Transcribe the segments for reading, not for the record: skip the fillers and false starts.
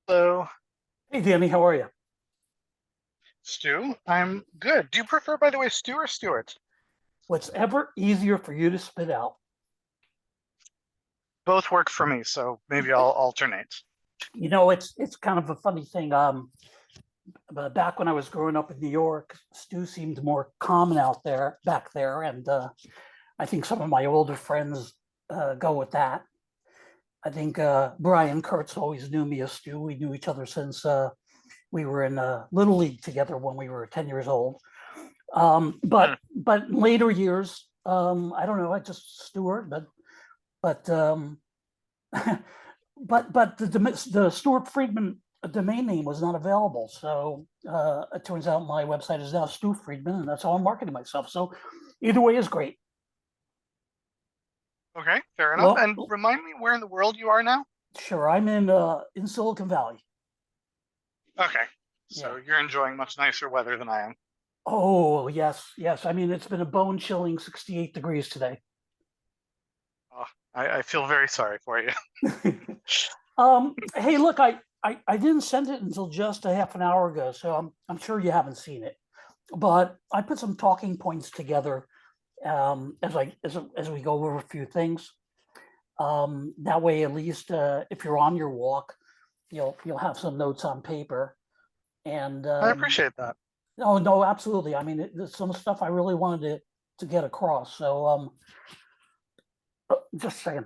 Hello, Hey, Danny, how are you? Stu. I'm good. Do you prefer, by the way, Stu or Stuart? What's ever easier for you to spit out? Both work for me, so maybe I'll alternate. It's kind of a funny thing. But back when I was growing up in New York, Stu seemed more common out there back there, and I think some of my older friends go with that. I think Brian Kurtz always knew me as Stu. We knew each other since we were in Little League together when we were 10 years old. Hmm. But later years, I don't know, I just Stuart, but but the Stuart Friedman domain name was not available. So it turns out my website is now Stu Friedman, and that's how I'm marketing myself. So either way is great. Okay, fair enough. Well, And remind me where in the world you are now? sure, I'm in Silicon Valley. Okay, Yeah. so you're enjoying much nicer weather than I am. Oh yes, yes. I mean, it's been a bone chilling 68 degrees today. Oh, I feel very sorry for you. Hey, look, I didn't send it until just a half an hour ago, so I'm sure you haven't seen it. But I put some talking points together as we go over a few things. That way, at least if you're on your walk, you'll have some notes on paper. And I appreciate that. oh no, absolutely. I mean, there's some stuff I really wanted to get across. So just saying.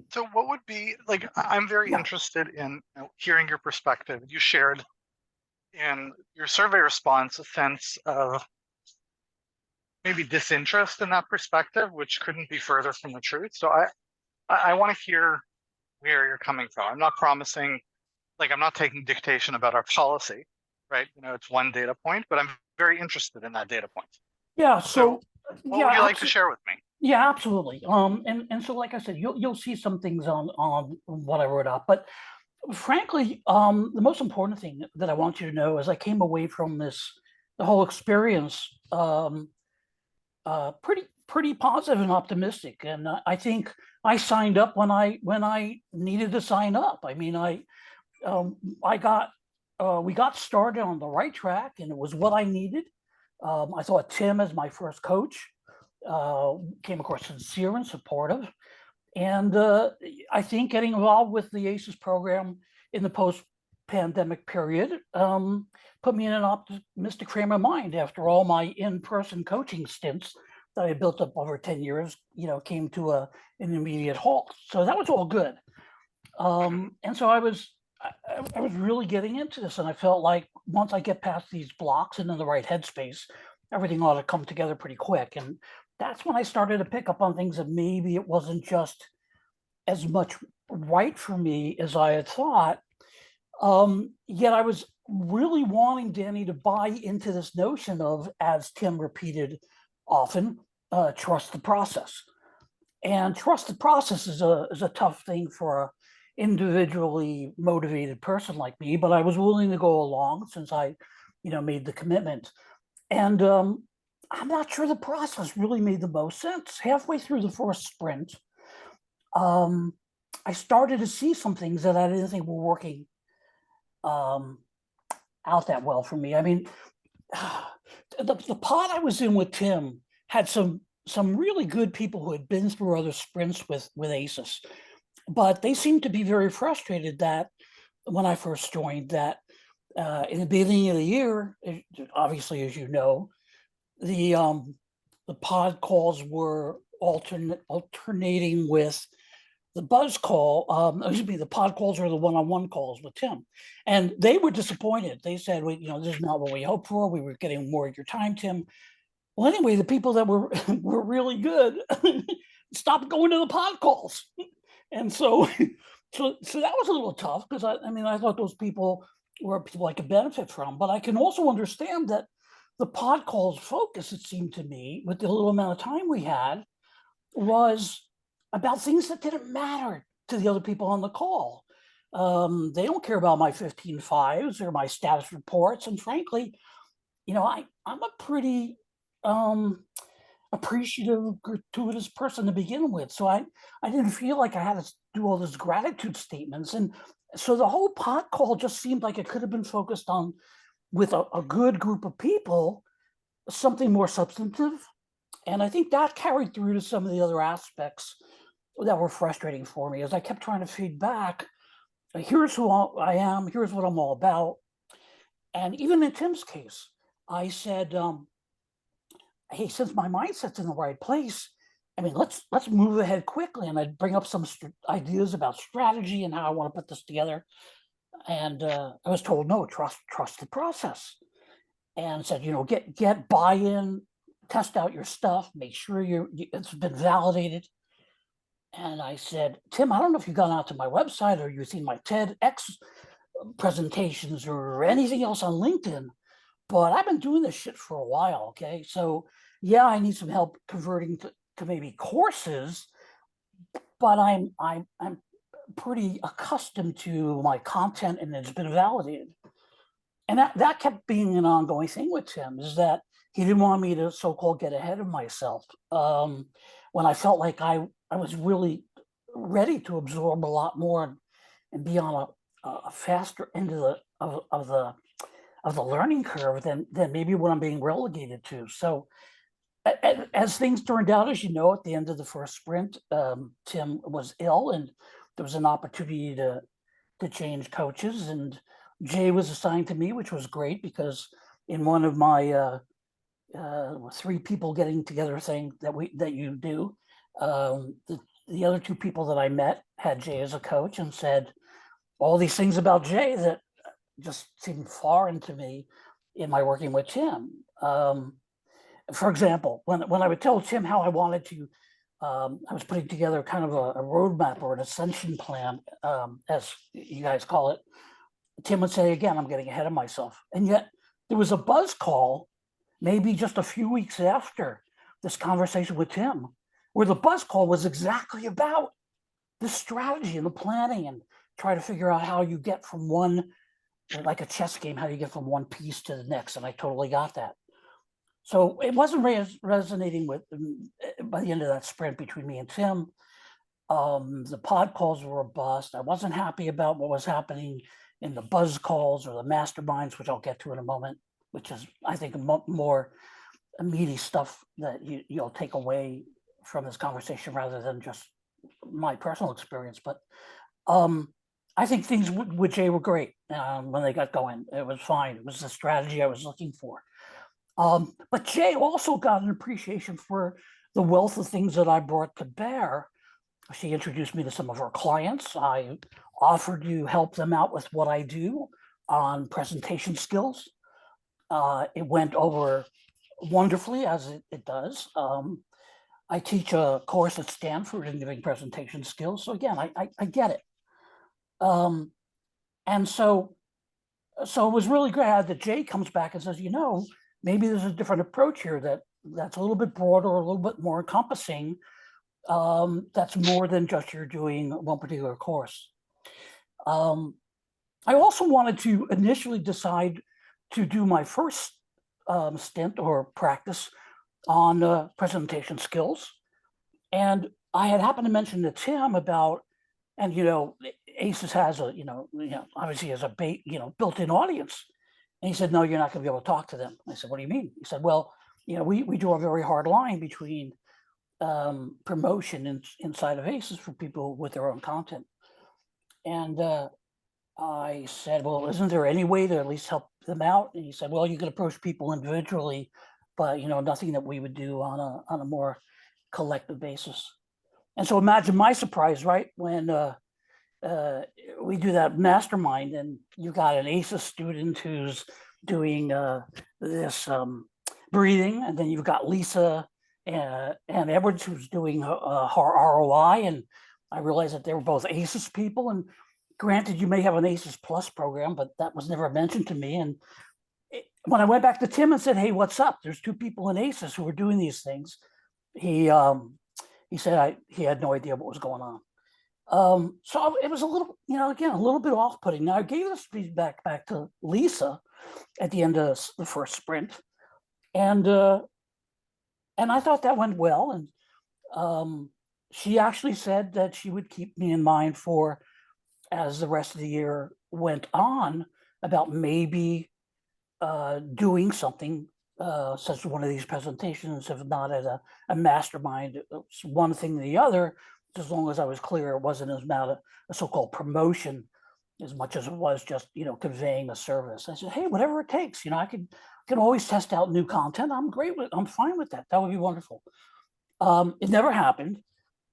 So, what would be like? I'm very Yeah, interested in hearing your perspective. You shared in your survey response a sense of maybe disinterest in that perspective, which couldn't be further from the truth. So, I want to hear where you're coming from. I'm not promising, like, I'm not taking dictation about our policy, right? It's one data point, but I'm very interested in that data point. yeah. So, So what yeah, would you like to share with me? yeah, absolutely. And so like I said, you'll see some things on what I wrote up, but frankly, the most important thing that I want you to know is I came away from the whole experience, pretty positive and optimistic. And I think I signed up when I needed to sign up. I mean, um, I got we got started on the right track, and it was what I needed. I thought Tim, as my first coach, uh, came across sincere and supportive. And I think getting involved with the ACES program in the post-pandemic period put me in an optimistic frame of mind after all my in-person coaching stints that I built up over 10 years, came to an immediate halt. So that was all good. Mhm. And so I was really getting into this, and I felt like once I get past these blocks and in the right headspace, everything ought to come together pretty quick. And that's when I started to pick up on things that maybe it wasn't just as much right for me as I had thought. Yet I was really wanting Danny to buy into this notion of, as Tim repeated often, trust the process. And trust the process is a tough thing for a individually motivated person like me, but I was willing to go along since I, made the commitment. And I'm not sure the process really made the most sense. Halfway through the first sprint, um, I started to see some things that I didn't think were working um, out that well for me. I mean, the pod I was in with Tim had some really good people who had been through other sprints with ACES, but they seemed to be very frustrated that when I first joined that in the beginning of the year, obviously as you know, the um, the pod calls were alternating with the buzz call, excuse me, the pod calls are the one-on-one calls with Tim. And they were disappointed. They said, this is not what we hoped for. We were getting more of your time, Tim. Well, anyway, the people that were were really good stopped going to the pod calls. And so so that was a little tough because I mean I thought those people were people I could benefit from, but I can also understand that the pod calls focus, it seemed to me, with the little amount of time we had, was about things that didn't matter to the other people on the call. They don't care about my 15 fives or my status reports. And frankly, I'm a pretty, um, appreciative, gratuitous person to begin with. So I didn't feel like I had to do all those gratitude statements. And so the whole pot call just seemed like it could have been focused on, with a good group of people, something more substantive. And I think that carried through to some of the other aspects that were frustrating for me as I kept trying to feed back. Here's who I am. Here's what I'm all about. And even in Tim's case, I said, hey, since my mindset's in the right place, I mean, let's move ahead quickly. And I'd bring up some ideas about strategy and how I want to put this together. And I was told, no, trust the process. And said, get buy-in, test out your stuff, make sure it's been validated. And I said, Tim, I don't know if you've gone out to my website or you've seen my TEDx presentations or anything else on LinkedIn, but I've been doing this shit for a while. Okay. So yeah, I need some help converting to maybe courses, but I'm pretty accustomed to my content and it's been validated. And that kept being an ongoing thing with Tim, is that he didn't want me to so-called get ahead of myself. When I felt like I was really ready to absorb a lot more and be on a faster end of the learning curve than maybe what I'm being relegated to. So as things turned out, as you know, at the end of the first sprint, Tim was ill and there was an opportunity to change coaches, and Jay was assigned to me, which was great because in one of my 3 people getting together thing that you do, the other 2 people that I met had Jay as a coach and said all these things about Jay that just seemed foreign to me in my working with Tim. For example, when I would tell Tim how I wanted to, I was putting together kind of a roadmap or an ascension plan, as you guys call it. Tim would say, again, I'm getting ahead of myself. And yet there was a buzz call, maybe just a few weeks after this conversation with Tim, where the buzz call was exactly about the strategy and the planning and try to figure out how you get from one, like a chess game, how you get from one piece to the next. And I totally got that. So it wasn't resonating with, by the end of that sprint between me and Tim. The pod calls were a bust. I wasn't happy about what was happening in the buzz calls or the masterminds, which I'll get to in a moment, which is, I think, more meaty stuff that you'll take away from this conversation rather than just my personal experience. But I think things with Jay were great when they got going. It was fine. It was the strategy I was looking for. But Jay also got an appreciation for the wealth of things that I brought to bear. She introduced me to some of her clients. I offered to help them out with what I do on presentation skills. It went over wonderfully, as it does. I teach a course at Stanford in giving presentation skills. So again, I get it. And so I was really glad that Jay comes back and says, maybe there's a different approach here that's a little bit broader, a little bit more encompassing. That's more than just you're doing one particular course. I also wanted to initially decide to do my first stint or practice on presentation skills. And I had happened to mention to Tim about, and ACES has obviously has a built-in audience. And he said, no, you're not going to be able to talk to them. I said, what do you mean? He said, well, we draw a very hard line between promotion inside of ACES for people with their own content. And I said, well, isn't there any way to at least help them out? And he said, well, you could approach people individually, but nothing that we would do on a more collective basis. And so imagine my surprise, right? When we do that mastermind and you got an ACES student who's doing this breathing, and then you've got Lisa and Edwards who's doing her ROI. And I realized that they were both ACES people. And granted, you may have an ACES Plus program, but that was never mentioned to me. And when I went back to Tim and said, hey, what's up? There's 2 people in ACES who are doing these things. He said he had no idea what was going on. So it was a little, again, a little bit off-putting. Now I gave this feedback back to Lisa at the end of the first sprint. And and I thought that went well. And she actually said that she would keep me in mind for, as the rest of the year went on, about maybe doing something such as one of these presentations, if not at a mastermind. It's one thing or the other, as long as I was clear it wasn't about a so-called promotion as much as it was just, conveying a service. I said, hey, whatever it takes, I can always test out new content. I'm fine with that. That would be wonderful. It never happened.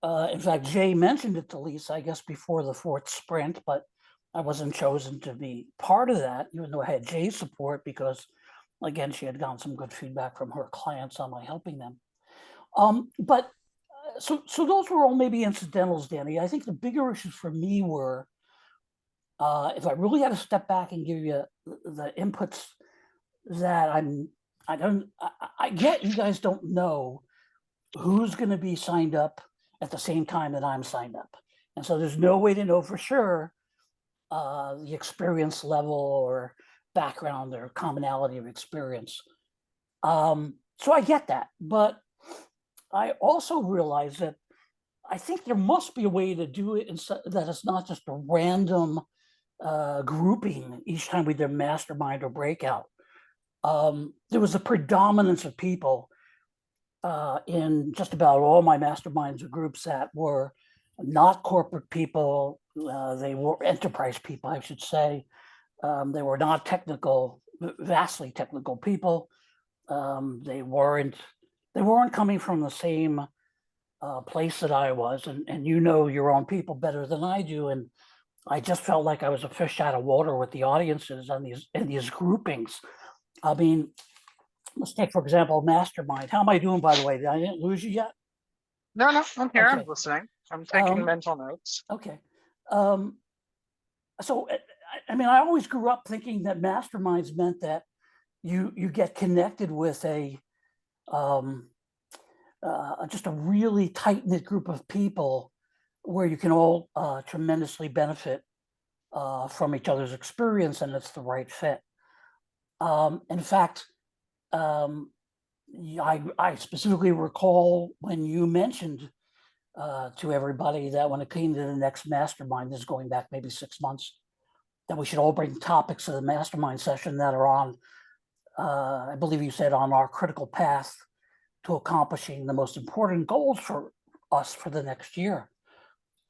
In fact, Jay mentioned it to Lisa, I guess, before the fourth sprint, but I wasn't chosen to be part of that, even though I had Jay's support, because, again, she had gotten some good feedback from her clients on my helping them. But so those were all maybe incidentals, Danny. I think the bigger issues for me were, if I really had to step back and give you the inputs that I get you guys don't know who's going to be signed up at the same time that I'm signed up. And so there's no way to know for sure the experience level or background or commonality of experience. So I get that, but I also realize that I think there must be a way to do it that it's not just a random grouping each time we did mastermind or breakout. There was a predominance of people in just about all my masterminds or groups that were not corporate people. They were enterprise people, I should say. They were not technical, vastly technical people. They weren't coming from the same place that I was, and you know your own people better than I do. And I just felt like I was a fish out of water with the audiences in these groupings. I mean, let's take, for example, mastermind. How am I doing, by the way? I didn't lose you yet? No, I'm here. Okay. I'm listening. I'm taking Um, mental notes. Okay. So, I mean, I always grew up thinking that masterminds meant that you get connected with just a really tight knit group of people where you can all tremendously benefit from each other's experience, and it's the right fit. In fact, I specifically recall when you mentioned to everybody that when it came to the next mastermind, this is going back maybe 6 months, that we should all bring topics to the mastermind session that are on, I believe you said, on our critical path to accomplishing the most important goals for us for the next year.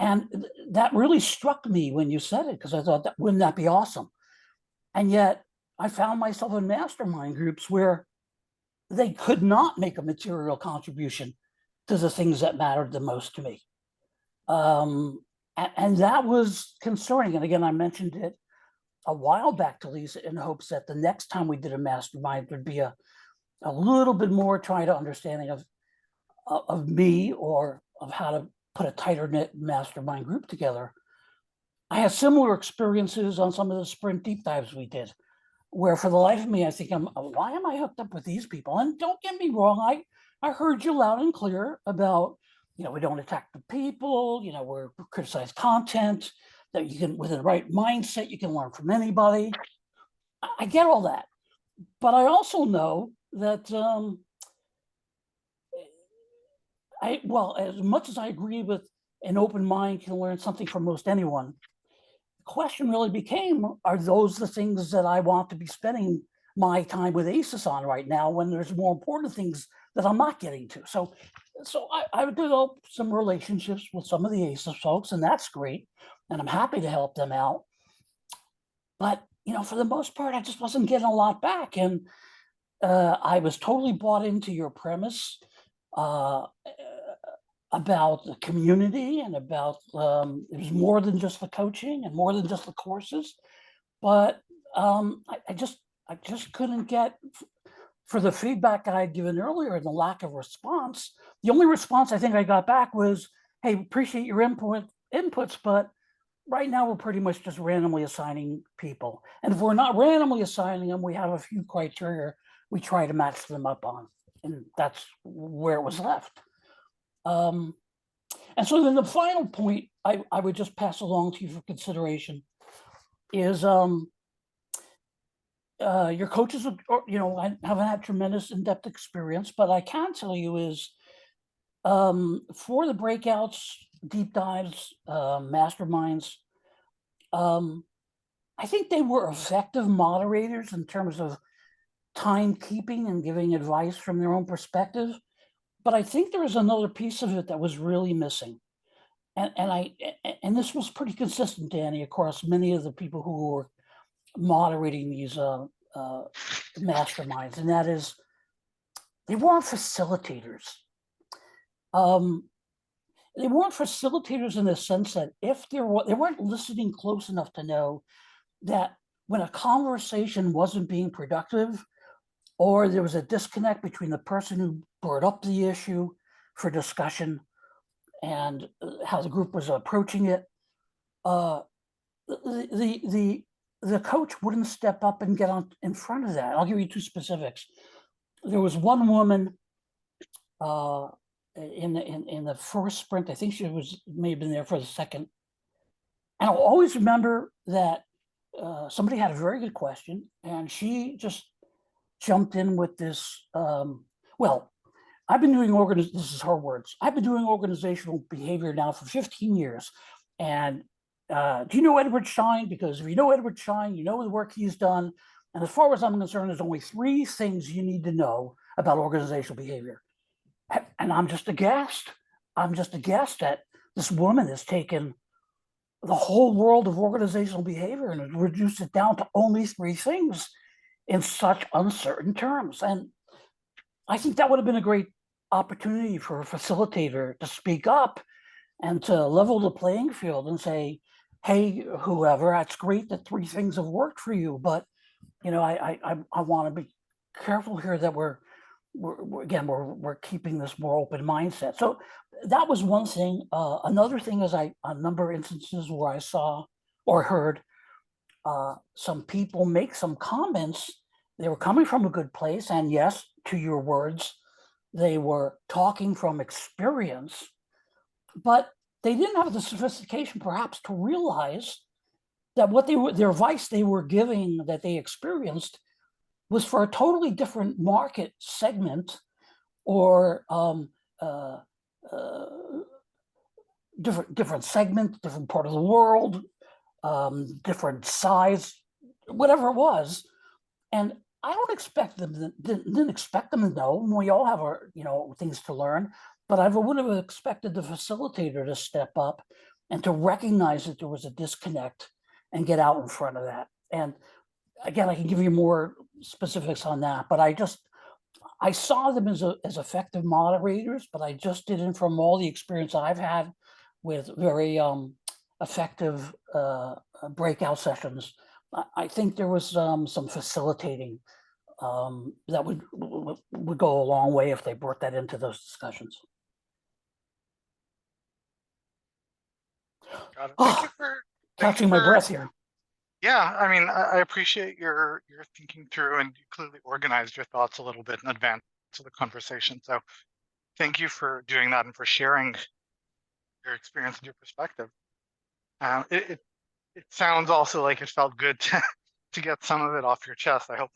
And that really struck me when you said it, because I thought, wouldn't that be awesome? And yet I found myself in mastermind groups where they could not make a material contribution to the things that mattered the most to me. And that was concerning. And again, I mentioned it a while back to Lisa in hopes that the next time we did a mastermind there'd be a little bit more trying to understanding of me, or of how to put a tighter knit mastermind group together. I had similar experiences on some of the sprint deep dives we did, where for the life of me, I think, why am I hooked up with these people? And don't get me wrong, I heard you loud and clear about, we don't attack the people, we criticize content, that you can, with the right mindset, you can learn from anybody. I get all that. But I also know that, as much as I agree with an open mind can learn something from most anyone, the question really became, are those the things that I want to be spending my time with ACES on right now, when there's more important things that I'm not getting to? So I developed some relationships with some of the ACES folks, and that's great. And I'm happy to help them out. But, for the most part, I just wasn't getting a lot back. And I was totally bought into your premise about the community, and about it was more than just the coaching and more than just the courses. But I just couldn't get, for the feedback I had given earlier and the lack of response. The only response I think I got back was, hey, appreciate your inputs, but right now we're pretty much just randomly assigning people. And if we're not randomly assigning them, we have a few criteria we try to match them up on. And that's where it was left. And so then the final point I would just pass along to you for consideration is, your coaches, I haven't had tremendous in-depth experience, but I can tell you is for the breakouts, deep dives, masterminds, um, I think they were effective moderators in terms of timekeeping and giving advice from their own perspective. But I think there was another piece of it that was really missing. And this was pretty consistent, Danny, across many of the people who were moderating these masterminds, and that is they weren't facilitators. They weren't facilitators in the sense that if they weren't listening close enough to know that when a conversation wasn't being productive, or there was a disconnect between the person who brought up the issue for discussion and how the group was approaching it, uh, the coach wouldn't step up and get on in front of that. I'll give you two specifics. There was one woman in the first sprint. I think she may have been there for the second. And I'll always remember that somebody had a very good question, and she just jumped in with this. Well, I've been doing this is her words. I've been doing organizational behavior now for 15 years. And do you know Edward Schein? Because if you know Edward Schein, you know the work he's done. And as far as I'm concerned, there's only 3 things you need to know about organizational behavior. And I'm just aghast. I'm just aghast that this woman has taken the whole world of organizational behavior and has reduced it down to only 3 things in such uncertain terms. And I think that would have been a great opportunity for a facilitator to speak up and to level the playing field and say, hey, whoever, it's great that 3 things have worked for you, but I want to be careful here that we're keeping this more open mindset. So that was one thing. Another thing is a number of instances where I saw or heard some people make some comments. They were coming from a good place, and yes, to your words, they were talking from experience, but they didn't have the sophistication perhaps to realize that their advice they were giving that they experienced was for a totally different market segment or different segment, different part of the world, different size, whatever it was. And I don't expect them didn't expect them to know. We all have our things to learn, but I would have expected the facilitator to step up and to recognize that there was a disconnect and get out in front of that. And again, I can give you more specifics on that, but I saw them as effective moderators, but I just didn't, from all the experience I've had with very effective breakout sessions. I think there was some facilitating that would go a long way if they brought that into those discussions. Got it. Thank you for catching my breath here. Yeah, I mean, I appreciate your thinking through, and you clearly organized your thoughts a little bit in advance of the conversation. So thank you for doing that and for sharing your experience and your perspective. It sounds also like it felt good to get some of it off your chest. I hope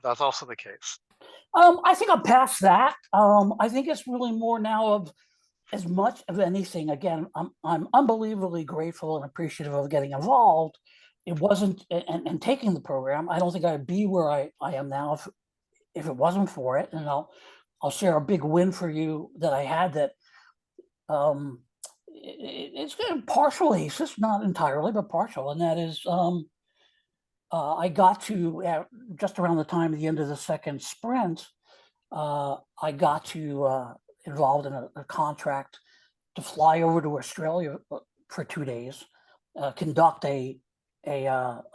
that's also the case. I think I'm past that. I think it's really more now of, as much of anything, again, I'm unbelievably grateful and appreciative of getting involved. It wasn't, and taking the program, I don't think I'd be where I am now if it wasn't for it. And I'll share a big win for you that I had that it's partial ACES, not entirely, but partial. And that is I got to, just around the time of the end of the second sprint, I got to involved in a contract to fly over to Australia for 2 days, conduct a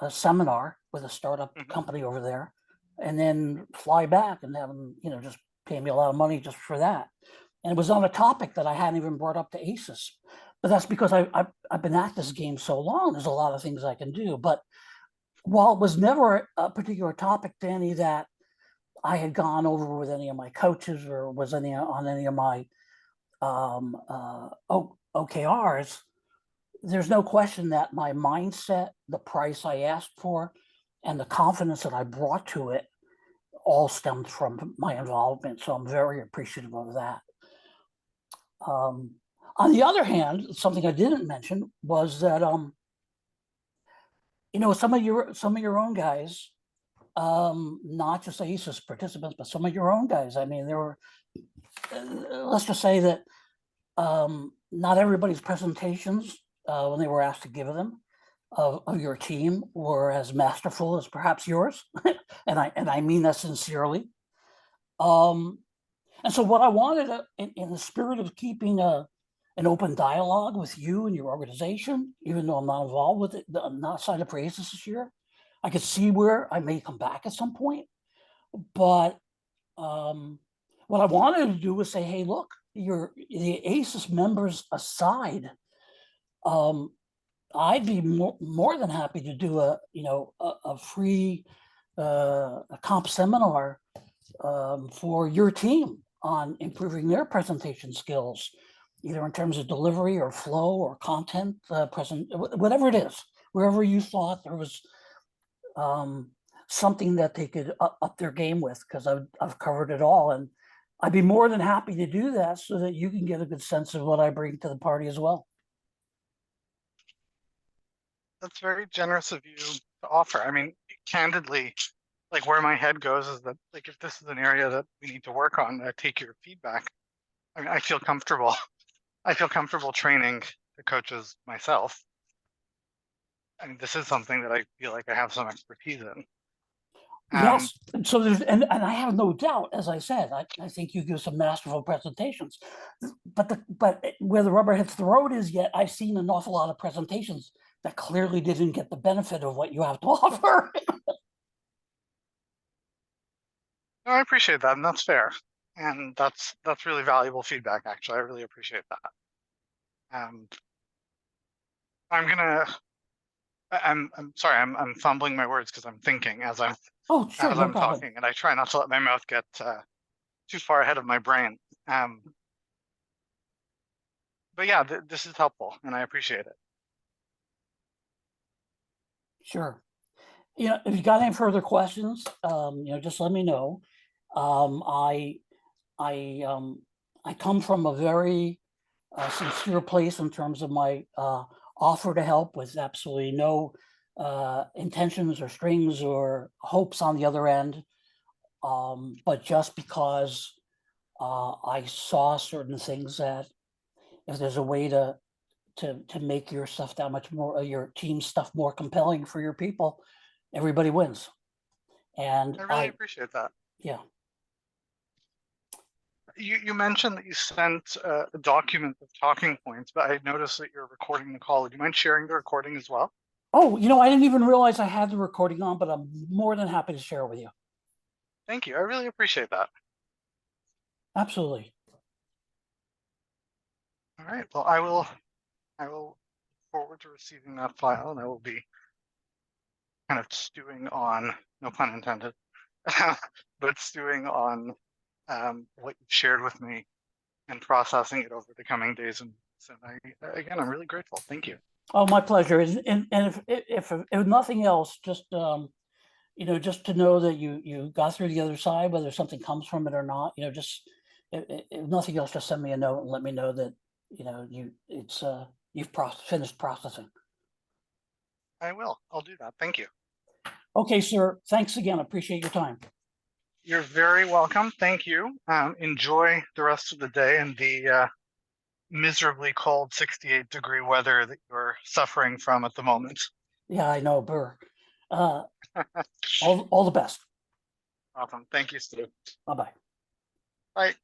seminar with a startup company over there, and then fly back and have them, just pay me a lot of money just for that. And it was on a topic that I hadn't even brought up to ACES, but that's because I've been at this game so long. There's a lot of things I can do, but while it was never a particular topic, Danny, that I had gone over with any of my coaches or was on any of my OKRs, there's no question that my mindset, the price I asked for, and the confidence that I brought to it all stemmed from my involvement. So I'm very appreciative of that. On the other hand, something I didn't mention was that some of your own guys, not just ACES participants, but some of your own guys. I mean, there were, let's just say that not everybody's presentations, when they were asked to give them, of your team were as masterful as perhaps yours, and I mean that sincerely. And so what I wanted, in the spirit of keeping an open dialogue with you and your organization, even though I'm not involved with it, I'm not signed up for ACES this year, I could see where I may come back at some point. But what I wanted to do was say, hey, look, the ACES members aside, I'd be more than happy to do a free a comp seminar for your team on improving their presentation skills, either in terms of delivery or flow or content, whatever it is, wherever you thought there was something that they could up their game with, because I've covered it all, and I'd be more than happy to do that so that you can get a good sense of what I bring to the party as well. That's very generous of you to offer. I mean, candidly, like where my head goes is that, like, if this is an area that we need to work on, I take your feedback. I mean, I feel comfortable. I feel comfortable training the coaches myself. I mean, this is something that I feel like I have some expertise in. Yes, so there's, and I have no doubt, as I said, I think you give some masterful presentations, but where the rubber hits the road is, yet I've seen an awful lot of presentations that clearly didn't get the benefit of what you have to offer. No, I appreciate that, and that's fair, and that's really valuable feedback. Actually, I really appreciate that. I'm sorry, I'm fumbling my words because I'm thinking as I'm Oh, sure, no problem. talking, and I try not to let my mouth get too far ahead of my brain. But yeah, this is helpful, and I appreciate it. Sure. If you got any further questions, just let me know. I come from a very sincere place in terms of my offer to help, with absolutely no intentions or strings or hopes on the other end. But just because I saw certain things, that if there's a way to make your stuff that much more, your team stuff more compelling for your people, everybody wins. And I really appreciate that. Yeah. You mentioned that you sent a document of talking points, but I noticed that you're recording the call. Do you mind sharing the recording as well? Oh, I didn't even realize I had the recording on, but I'm more than happy to share it with you. Thank you. I really appreciate that. Absolutely. All right. Well, I will look forward to receiving that file, and I will be kind of stewing on, no pun intended, but stewing on what you've shared with me and processing it over the coming days and weeks. And again, I'm really grateful. Thank you. Oh, my pleasure. And if nothing else, just just to know that you got through the other side, whether something comes from it or not, just if nothing else, just send me a note and let me know that you've finished processing. I will. I'll do that. Thank you. Okay, sir. Thanks again. Appreciate your time. You're very welcome. Thank you. Enjoy the rest of the day and the miserably cold 68-degree weather that you're suffering from at the moment. Yeah, I know, Burr. All the best. Awesome. Thank you, Steve. Bye-bye. Bye.